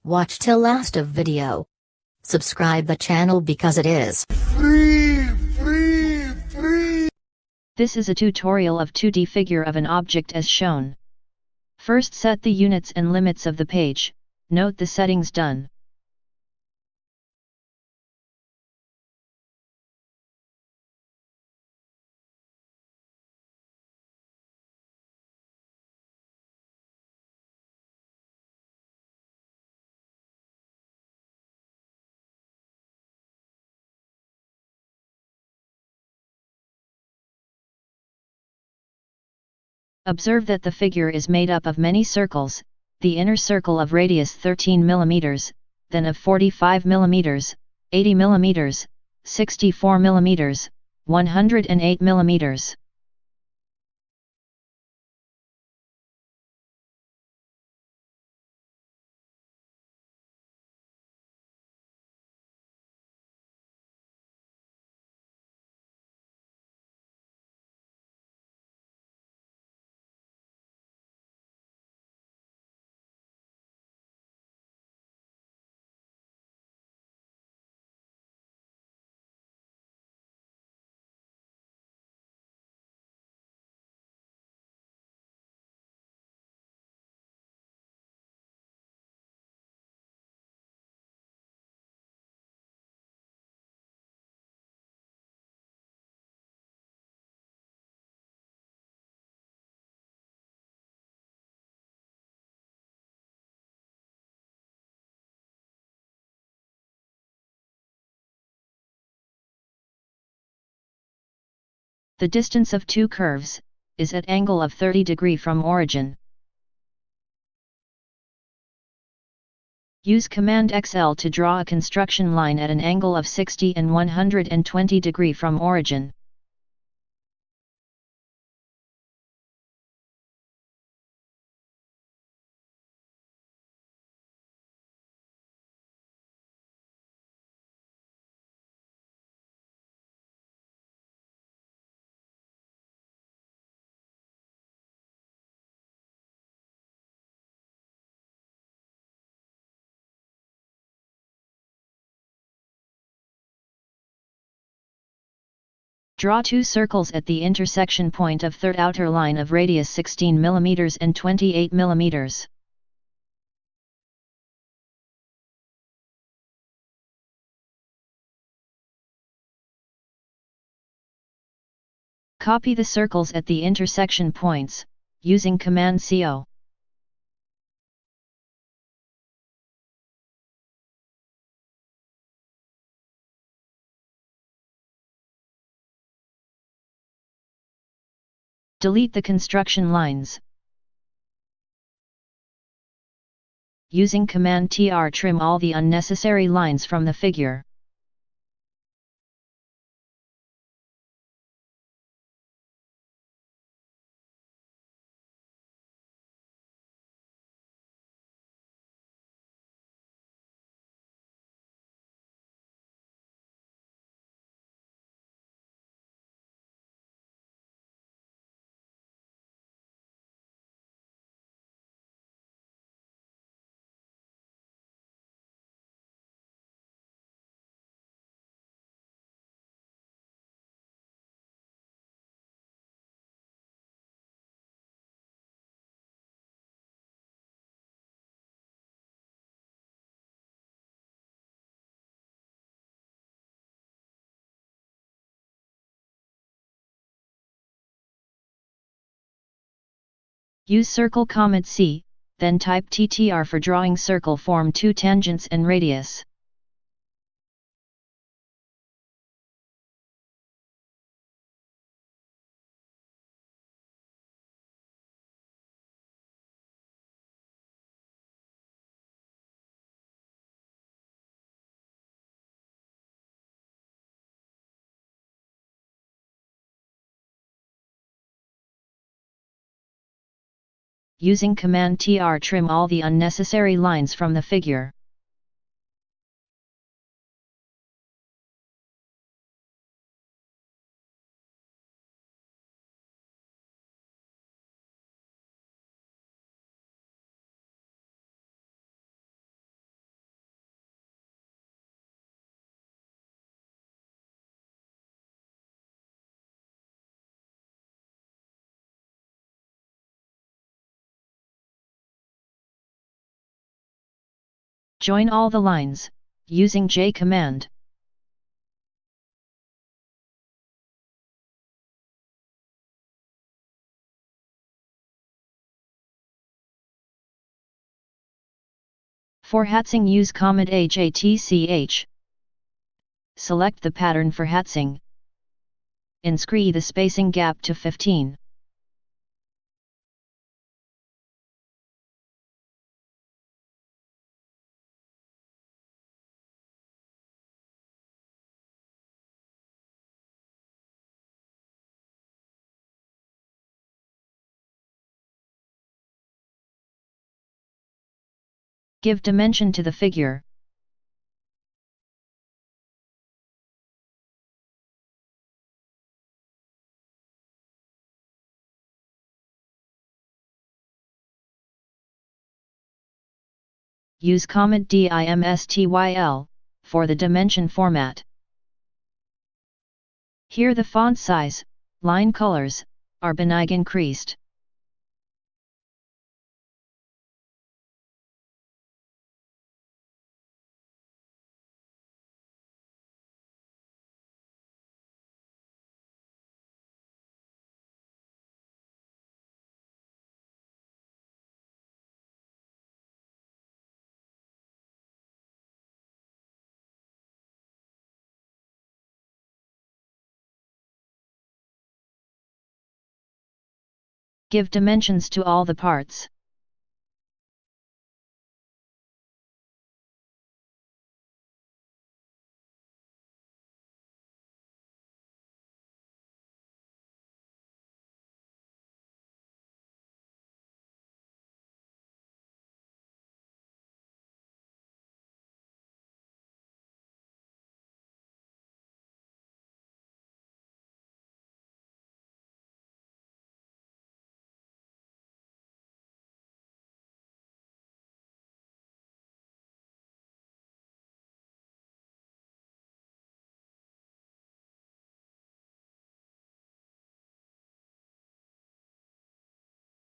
Watch till last of video. Subscribe the channel because it is free. This is a tutorial of 2D figure of an object as shown. First set the units and limits of the page, note the settings done. Observe that the figure is made up of many circles, the inner circle of radius 13 mm, then of 45 mm, 80 mm, 64 mm, 108 mm. The distance of two curves is at angle of 30° from origin. Use Command XL to draw a construction line at an angle of 60 and 120° from origin. Draw two circles at the intersection point of third outer line of radius 16 mm and 28 mm. Copy the circles at the intersection points, using Command CO. Delete the construction lines. Using Command TR, trim all the unnecessary lines from the figure. Use circle comma C, then type TTR for drawing circle, form two tangents and radius. Using Command TR, trim all the unnecessary lines from the figure. Join all the lines, using J command. For hatzing use command HATCH. Select the pattern for hatzing. Increase the spacing gap to 15. Give dimension to the figure. Use command DIMSTYL for the dimension format. Here the font size, line colors, are being increased. Give dimensions to all the parts.